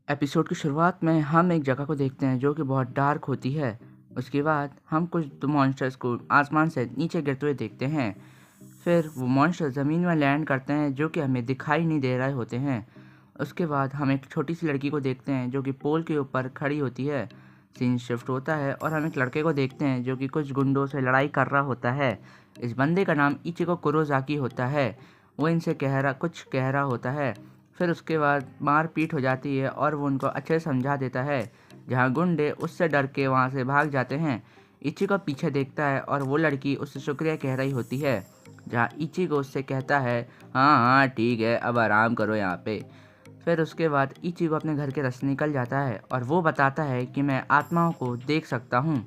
Episode की शुरुआत में हम एक जगह को देखते हैं जो कि बहुत डार्क होती है। उसके बाद हम कुछ मॉन्स्टर्स को आसमान से नीचे गिरते हुए देखते हैं। फिर वो मॉन्स्टर ज़मीन में लैंड करते हैं जो कि हमें दिखाई नहीं दे रहे होते हैं। उसके बाद हम एक छोटी सी लड़की को देखते हैं जो कि पोल के ऊपर खड़ी होती है। सीन शिफ्ट होता है और हम एक लड़के को देखते हैं जो कि कुछ गुंडों से लड़ाई कर रहा होता है। इस बंदे का नाम इचिको कुरोसाकी होता है। वो इनसे कुछ कह रहा होता है। फिर उसके बाद मारपीट हो जाती है और वो उनको अच्छे से समझा देता है, जहाँ गुंडे उससे डर के वहाँ से भाग जाते हैं। इचिको पीछे देखता है और वो लड़की उससे शुक्रिया कह रही होती है, जहाँ इचिको उससे कहता है, हाँ हाँ ठीक है, अब आराम करो यहाँ पे। फिर उसके बाद इचिको अपने घर के रास्ते निकल जाता है और वो बताता है कि मैं आत्माओं को देख सकता हूँ।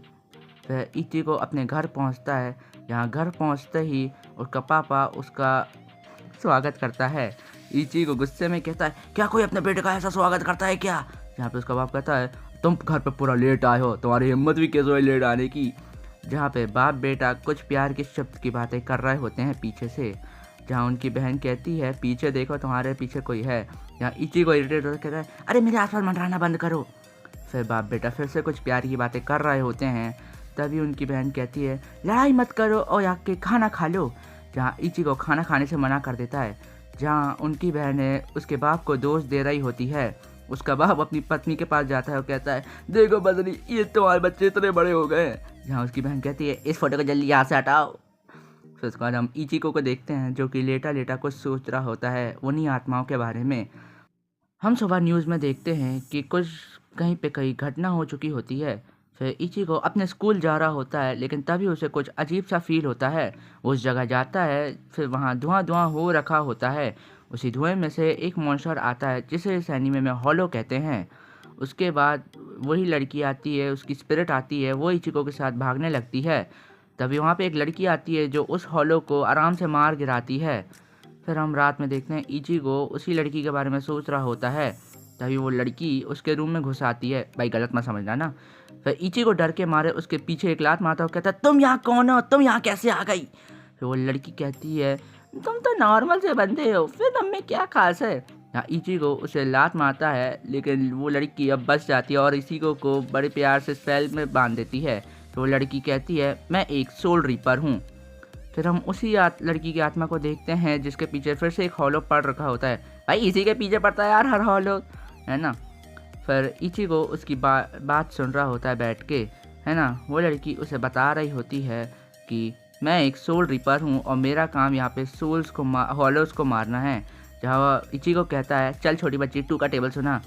फिर इचिको अपने घर पहुँचता है, जहाँ घर पहुँचते ही उसका पापा उसका स्वागत करता है। इचिको गुस्से में कहता है, क्या कोई अपने बेटे का ऐसा स्वागत करता है क्या? जहाँ पे उसका बाप कहता है, तुम घर पे पूरा लेट आए हो, तुम्हारी हिम्मत भी कैसे हुई लेट आने की। जहाँ पे बाप बेटा कुछ प्यार के शब्द की बातें कर रहे होते हैं पीछे से। जहाँ उनकी बहन कहती है, पीछे देखो तुम्हारे पीछे कोई है। जहाँ इचिको इरिटेट होकर कहता है, अरे मेरे आसपास मंडराना बंद करो। फिर बाप बेटा फिर से कुछ प्यार की बातें कर रहे होते हैं। तभी उनकी बहन कहती है, लड़ाई मत करो और आके खाना खा लो। जहाँ इचिको खाना खाने से मना कर देता है। जहाँ उनकी बहन उसके बाप को दोष दे रही होती है। उसका बाप अपनी पत्नी के पास जाता है और कहता है, देखो बदली, ये तुम्हारे बच्चे इतने बड़े हो गए हैं। जहाँ उसकी बहन कहती है, इस फोटो को जल्दी यहाँ से हटाओ। फिर उसके बाद हम इचिको को देखते हैं जो कि लेटा लेटा कुछ सोच रहा होता है उन्हीं आत्माओं के बारे में। हम सुबह न्यूज़ में देखते हैं कि कुछ कहीं पे कहीं घटना हो चुकी होती है। फिर इचिको अपने स्कूल जा रहा होता है, लेकिन तभी उसे कुछ अजीब सा फील होता है। वो उस जगह जाता है, फिर वहाँ धुआं धुआं हो रखा होता है। उसी धुएं में से एक मॉन्स्टर आता है जिसे इस एनीमे में हॉलो कहते हैं। उसके बाद वही लड़की आती है, उसकी स्पिरिट आती है, वो इचिको के साथ भागने लगती है। तभी वहाँ पे एक लड़की आती है जो उस हॉलो को आराम से मार गिराती है। फिर हम रात में देखते हैं इचिको उसी लड़की के बारे में सोच रहा होता है। तभी वो लड़की उसके रूम में घुस आती है, भाई गलत मत समझना ना। फिर इचिको डर के मारे उसके पीछे एक लात मारता है और कहता है, तुम यहाँ कौन हो, तुम यहाँ कैसे आ गई? फिर वो लड़की कहती है, तुम तो नॉर्मल से बंदे हो, फिर तुम में क्या खास है? यहाँ इचिको उसे लात मारता है, लेकिन वो लड़की अब बच जाती है और इचिको को बड़े प्यार से स्पेल में बांध देती है। तो वो लड़की कहती है, मैं एक सोल रीपर हूँ। फिर हम उसी लड़की की आत्मा को देखते हैं जिसके पीछे फिर से एक हॉलो पड़ रखा होता है। भाई इसी के पीछे पड़ता है यार हर हॉलो, है ना। फिर इचिको उसकी बात सुन रहा होता है बैठ के, है ना। वो लड़की उसे बता रही होती है कि मैं एक सोल रिपर हूँ और मेरा काम यहाँ पे सोल्स को हॉलोस को मारना है। जहाँ इचिको कहता है, चल छोटी बच्ची, 2 का टेबल सुना।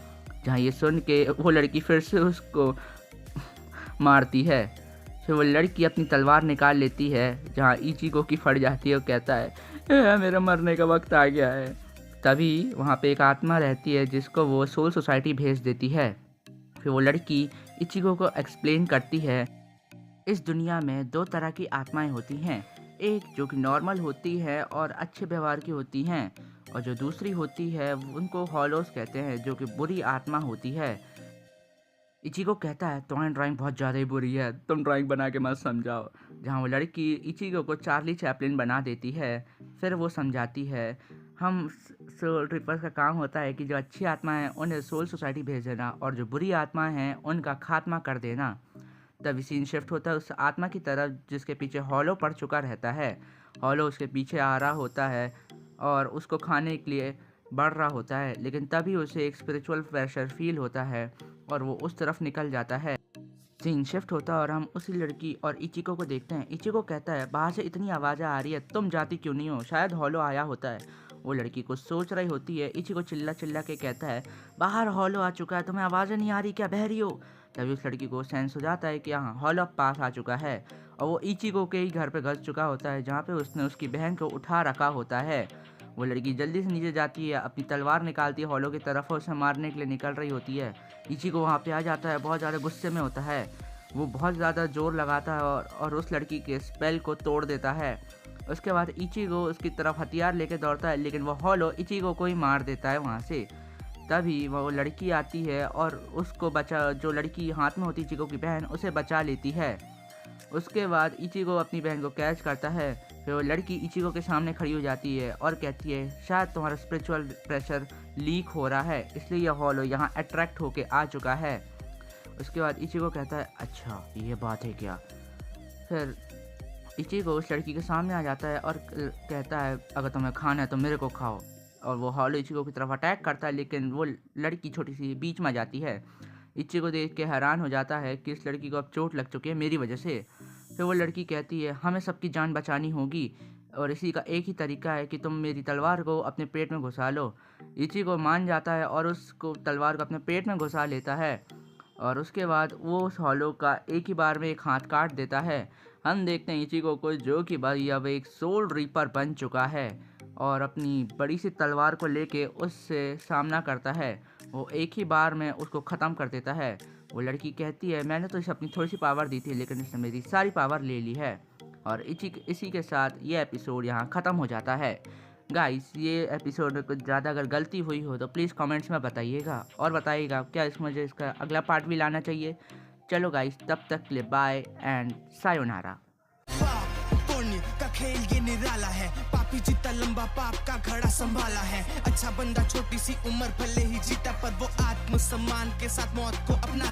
जहाँ ये सुन के वो लड़की फिर से उसको मारती है। फिर वो लड़की अपनी तलवार निकाल लेती है, जहाँ इचिको की फट जाती है और कहता है, मेरा मरने का वक्त आ गया है। तभी वहाँ पे एक आत्मा रहती है जिसको वो सोल सोसाइटी भेज देती है। फिर वो लड़की इचिको को एक्सप्लेन करती है, इस दुनिया में 2 तरह की आत्माएं होती हैं, एक जो कि नॉर्मल होती है और अच्छे व्यवहार की होती हैं, और जो दूसरी होती है उनको हॉलोस कहते हैं जो कि बुरी आत्मा होती है। इचिको कहता है, तुम्हारी ड्राइंग बहुत ज़्यादा ही बुरी है, तुम ड्राइंग बना के मत समझाओ। जहाँ वो लड़की इचिको को चार्ली चैपलिन बना देती है। फिर वो समझाती है, हम सोल ट्रिपर्स का काम होता है कि जो अच्छी आत्मा है उन्हें सोल सोसाइटी भेज देना और जो बुरी आत्मा हैं उनका खात्मा कर देना। तभी सीन शिफ्ट होता है उस आत्मा की तरफ जिसके पीछे हॉलो पड़ चुका रहता है। हॉलो उसके पीछे आ रहा होता है और उसको खाने के लिए बढ़ रहा होता है, लेकिन तभी उसे एक स्पिरिचुअल प्रेशर फील होता है और वो उस तरफ निकल जाता है। सीन शिफ्ट होता है और हम उसी लड़की और इचिको को देखते हैं। इचिको कहता है, बाहर से इतनी आवाज़ें आ रही है, तुम जाती क्यों नहीं हो? शायद हॉलो आया होता है। वो लड़की कुछ सोच रही होती है। इचिको चिल्ला चिल्ला के कहता है, बाहर हॉलो आ चुका है, तुम्हें आवाज़ें नहीं आ रही क्या, बह रही हो? तभी उस लड़की को सेंस हो जाता है कि हाँ, हॉलो पास आ चुका है और वो इचिको के ही घर पे घुस चुका होता है, जहाँ पे उसने उसकी बहन को उठा रखा होता है। वो लड़की जल्दी से नीचे जाती है, अपनी तलवार निकालती है हॉलो की तरफ और उसे मारने के लिए निकल रही होती है। इचिको वहाँ पे आ जाता है, बहुत ज़्यादा गुस्से में होता है। वो बहुत ज़्यादा जोर लगाता है और उस लड़की के स्पेल को तोड़ देता है। उसके बाद इचिको उसकी तरफ हथियार लेके दौड़ता है, लेकिन वो हॉलो इचिको को ही मार देता है वहाँ से। तभी वो लड़की आती है और उसको जो लड़की हाथ में होती है इचिको की बहन, उसे बचा लेती है। उसके बाद इचिको अपनी बहन को कैच करता है। फिर वो लड़की इचिको के सामने खड़ी हो जाती है और कहती है, शायद तुम्हारा स्पिरिचुअल प्रेशर लीक हो रहा है, इसलिए यह हॉलो यहाँ अट्रैक्ट होके आ चुका है। उसके बाद इचिको कहता है अच्छा ये बात है क्या। फिर इचिको उस लड़की के सामने आ जाता है और कहता है अगर तुम्हें खाना है तो मेरे को खाओ। और वो हॉलो इचिको की तरफ अटैक करता है, लेकिन वो लड़की छोटी सी बीच में आ जाती है। इचिको देख के हैरान हो जाता है कि इस लड़की को अब चोट लग चुकी है मेरी वजह से। फिर वो लड़की कहती है हमें सबकी जान बचानी होगी और इसी का एक ही तरीका है कि तुम मेरी तलवार को अपने पेट में घुसा लो। इचिको मान जाता है और उसको तलवार को अपने पेट में घुसा लेता है और उसके बाद वो उस हॉलो का एक ही बार में एक हाथ काट देता है। हम देखते हैं इचिको को जो कि भाई अब एक सोल रीपर बन चुका है और अपनी बड़ी सी तलवार को लेके उससे सामना करता है। वो एक ही बार में उसको ख़त्म कर देता है। वो लड़की कहती है मैंने तो इसे अपनी थोड़ी सी पावर दी थी लेकिन इसने मेरी सारी पावर ले ली है। और इसी के साथ ये एपिसोड यहाँ ख़त्म हो जाता है। गाइस ये एपिसोड में कुछ ज़्यादा अगर गलती हुई हो तो प्लीज़ कमेंट्स में बताइएगा और बताइएगा क्या मुझे इसका अगला पार्ट भी लाना चाहिए। चलो गाइस तब तक के लिए बाय एंड सायोनारा। पुण्य का खेल ये निराला है, पापी जितना लंबा पाप का घड़ा संभाला है। अच्छा बंदा छोटी सी उम्र भले ही जीता पर वो आत्मसम्मान के साथ मौत को अपना